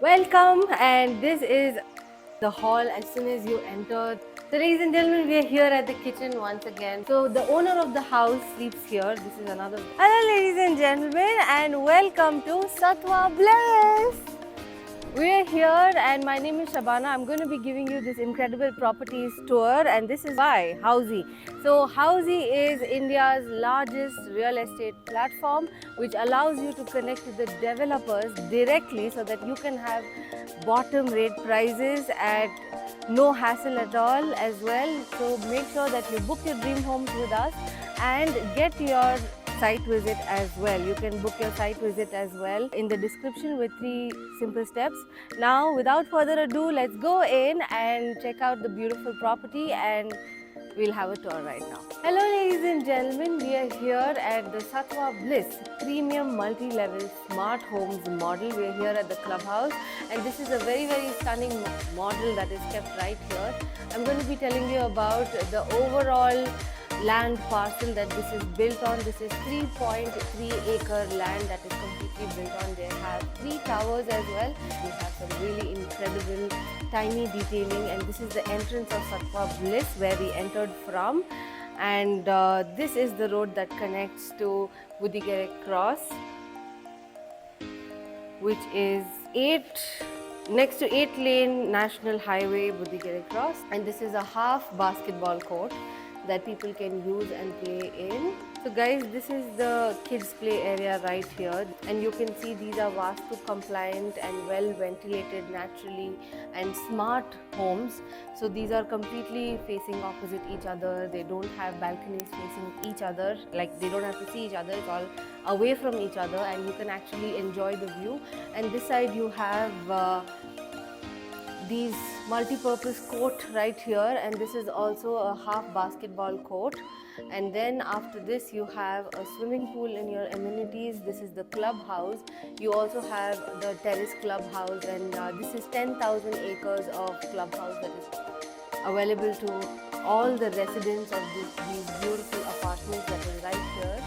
Welcome, and this is the hall as soon as you enter. So, ladies and gentlemen, we are here at the kitchen once again. So, the owner of the house sleeps here. This is another. Hello, ladies and gentlemen, and welcome to Satwa Bliss. We're here and my name is Shabana. I'm going to be giving you this incredible properties tour, and this is why Housey. So Housey is India's largest real estate platform which allows you to connect with the developers directly so that you can have bottom rate prices at no hassle at all as well. So make sure that you book your dream homes with us and get your site visit as well. You can book your site visit as well in the description with 3 simple steps. Now, without further ado, let's go in and check out the beautiful property, and we'll have a tour right now. Hello, ladies and gentlemen. We are here at the Satwa Bliss Premium Multi-Level Smart Homes model. We are here at the clubhouse, and this is a very, very stunning model that is kept right here. I'm going to be telling you about the overall land parcel that this is built on. This is 3.3 acre land that is completely built on. They have 3 towers as well. We have some really incredible tiny detailing, and this is the entrance of Satwa Bliss where we entered from, and this is the road that connects to Budigere Cross, which is next to 8-lane National Highway Budigere Cross, and this is a half basketball court that people can use and play in. So guys, this is the kids play area right here, and you can see these are Vastu compliant and well ventilated naturally and smart homes. So these are completely facing opposite each other. They don't have balconies facing each other, like they don't have to see each other. It's all away from each other, and you can actually enjoy the view. And this side you have these multi-purpose court right here, and this is also a half basketball court. And then after this you have a swimming pool in your amenities. This is the clubhouse. You also have the terrace clubhouse, and this is 10,000 acres of clubhouse that is available to all the residents of these beautiful apartments that is right here.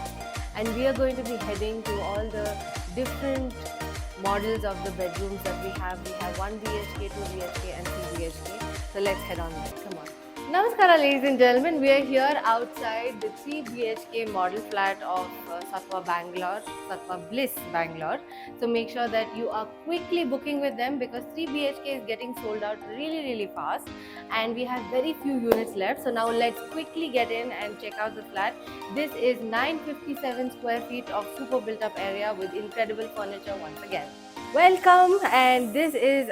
And we are going to be heading to all the different models of the bedrooms that we have. We have 1 BHK, 2 BHK and 3 BHK. So let's head on there. Come on. Namaskara, ladies and gentlemen. We are here outside the 3 BHK model flat of Satwa Bangalore, Satwa Bliss Bangalore. So make sure that you are quickly booking with them because 3 BHK is getting sold out really fast, and we have very few units left. So now let's quickly get in and check out the flat. This is 957 square feet of super built up area with incredible furniture once again. Welcome, and this is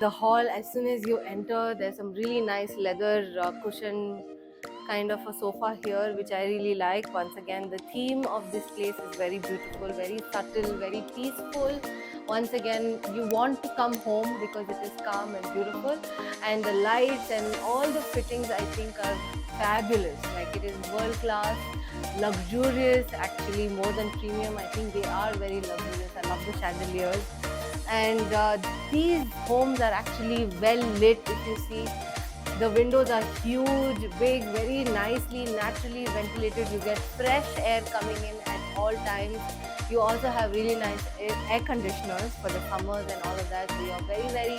the hall. As soon as you enter, there's some really nice leather cushion kind of a sofa here, which I really like. Once again, the theme of this place is very beautiful, very subtle, very peaceful. Once again, you want to come home because it is calm and beautiful, and the lights and all the fittings I think are fabulous. Like, it is world class, luxurious, actually more than premium. I think they are very luxurious. I love the chandeliers, and these homes are actually well lit. If you see, the windows are huge, big, very nicely naturally ventilated. You get fresh air coming in at all times. You also have really nice air conditioners for the summers and all of that, so you're very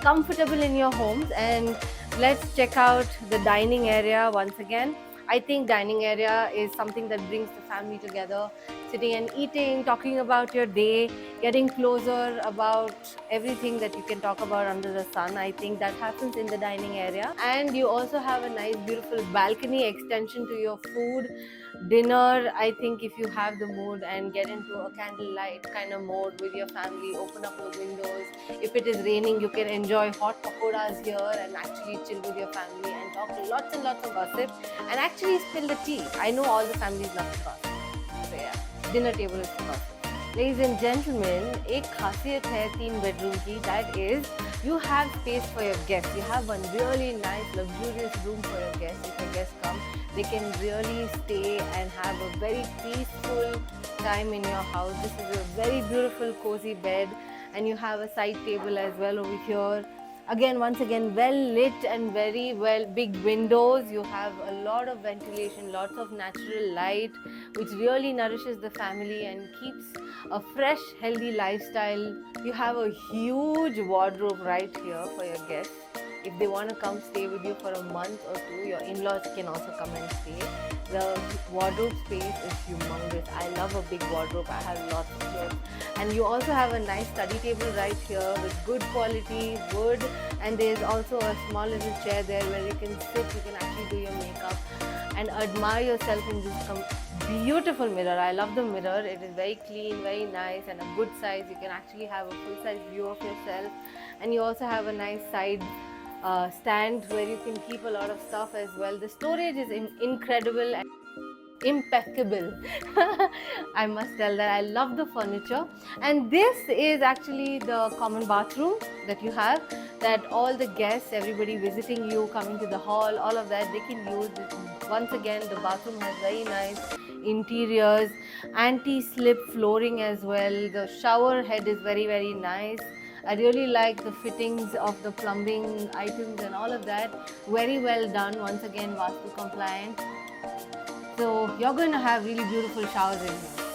comfortable in your homes. And let's check out the dining area once again. I think dining area is something that brings the family together, sitting and eating, talking about your day, getting closer about everything that you can talk about under the sun. I think that happens in the dining area. And you also have a nice beautiful balcony extension to your food, dinner. I think if you have the mood and get into a candlelight kind of mode with your family, open up the windows. If it is raining, you can enjoy hot pakoras here and actually chill with your family and talk lots and lots of gossip and actually spill the tea. I know all the families love to gossip. So yeah, dinner table is for gossip. Ladies and gentlemen, एक खासियत है 3 bedroom की, that is you have space for your guests. You have one really nice luxurious room for your guests. If your guests come, they can really stay and have a very peaceful time in your house. This is a very beautiful cozy bed, and you have a side table as well over here. Again, once again, well lit and very well big windows. You have a lot of ventilation, lots of natural light, which really nourishes the family and keeps a fresh, healthy lifestyle. You have a huge wardrobe right here for your guests. If they want to come stay with you for a month or two, your in-laws can also come and stay. The wardrobe space is humongous. I love a big wardrobe. I have lots of clothes. And you also have a nice study table right here with good quality wood, and there's also a small little chair there where you can sit, you can actually do your makeup and admire yourself in this beautiful mirror. I love the mirror. It is very clean, very nice, and a good size. You can actually have a full size view of yourself, and you also have a nice side stand where you can keep a lot of stuff as well. The storage is incredible and impeccable. I must tell that. I love the furniture, and this is actually the common bathroom that you have, that all the guests, everybody visiting you, coming to the hall, all of that, they can use this. Once again, the bathroom has very nice interiors, anti-slip flooring as well. The shower head is very nice. I really like the fittings of the plumbing items and all of that. Very well done. Once again, Vastu compliant. So you're going to have really beautiful showers in here.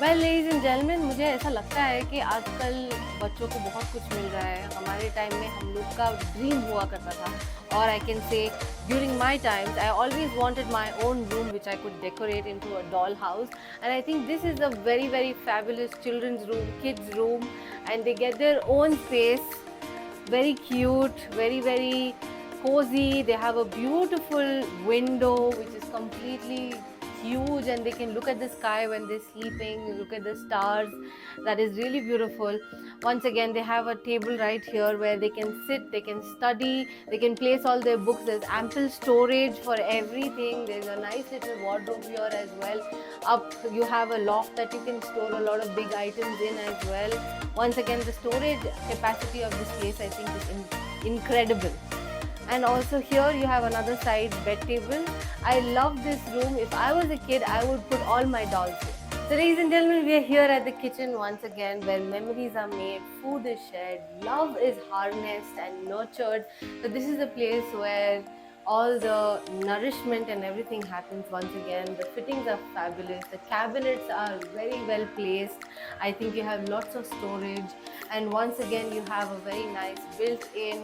Well, ladies and gentlemen, मुझे ऐसा लगता है कि आजकल बच्चों को बहुत कुछ मिल रहा है. हमारे टाइम में हम लोग का ड्रीम हुआ करता था. Or I can say, during my times, I always wanted my own room which I could decorate into a doll house. And I think this is a very fabulous children's room, kids' room, and they get their own space. Very cute, very cozy. They have a beautiful window which is completely huge, and they can look at the sky when they're sleeping, look at the stars. That is really beautiful. Once again, they have a table right here where they can sit, they can study, they can place all their books. There's ample storage for everything. There's a nice little wardrobe here as well. Up you have a loft that you can store a lot of big items in as well. Once again, the storage capacity of this place, I think, is incredible. And also here you have another side bed table. I love this room. If I was a kid, I would put all my dolls here. So ladies and gentlemen, we are here at the kitchen once again, where memories are made, food is shared, love is harnessed and nurtured. So this is a place where all the nourishment and everything happens once again. The fittings are fabulous. The cabinets are very well placed. I think you have lots of storage. And once again, you have a very nice built-in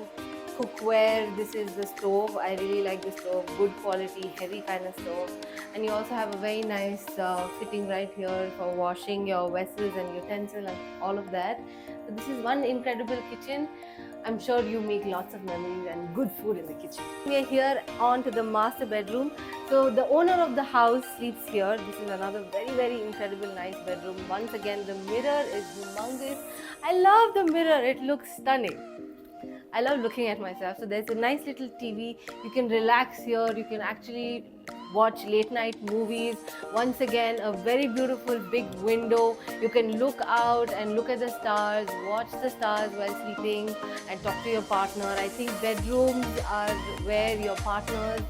cookware. This is the stove. I really like the stove. Good quality, heavy kind of stove. And you also have a very nice fitting right here for washing your vessels and utensils and all of that. So this is one incredible kitchen. I'm sure you make lots of memories and good food in the kitchen. We are here on to the master bedroom. So the owner of the house sleeps here. This is another very incredible nice bedroom. Once again, the mirror is humongous. I love the mirror. It looks stunning. I love looking at myself. So there's a nice little TV. You can relax here. You can actually watch late night movies. Once again, a very beautiful big window. You can look out and look at the stars, watch the stars while sleeping, and talk to your partner. I think bedrooms are where your partners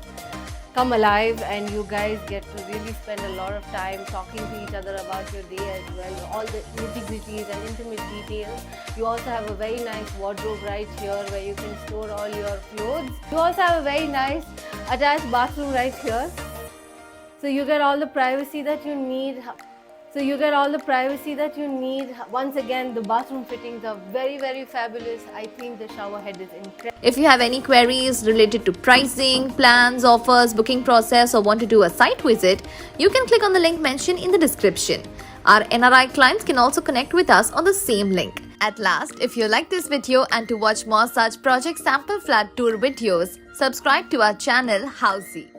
come alive and you guys get to really spend a lot of time talking to each other about your day as well, all the nitty-gritties and intimate details. You also have a very nice wardrobe right here where you can store all your clothes. You also have a very nice attached bathroom right here. So you get all the privacy that you need. Once again, the bathroom fittings are very fabulous. I think the shower head is incredible. If you have any queries related to pricing, plans, offers, booking process, or want to do a site visit, you can click on the link mentioned in the description. Our NRI clients can also connect with us on the same link. At last, if you like this video and to watch more such project sample flat tour videos, subscribe to our channel Housey.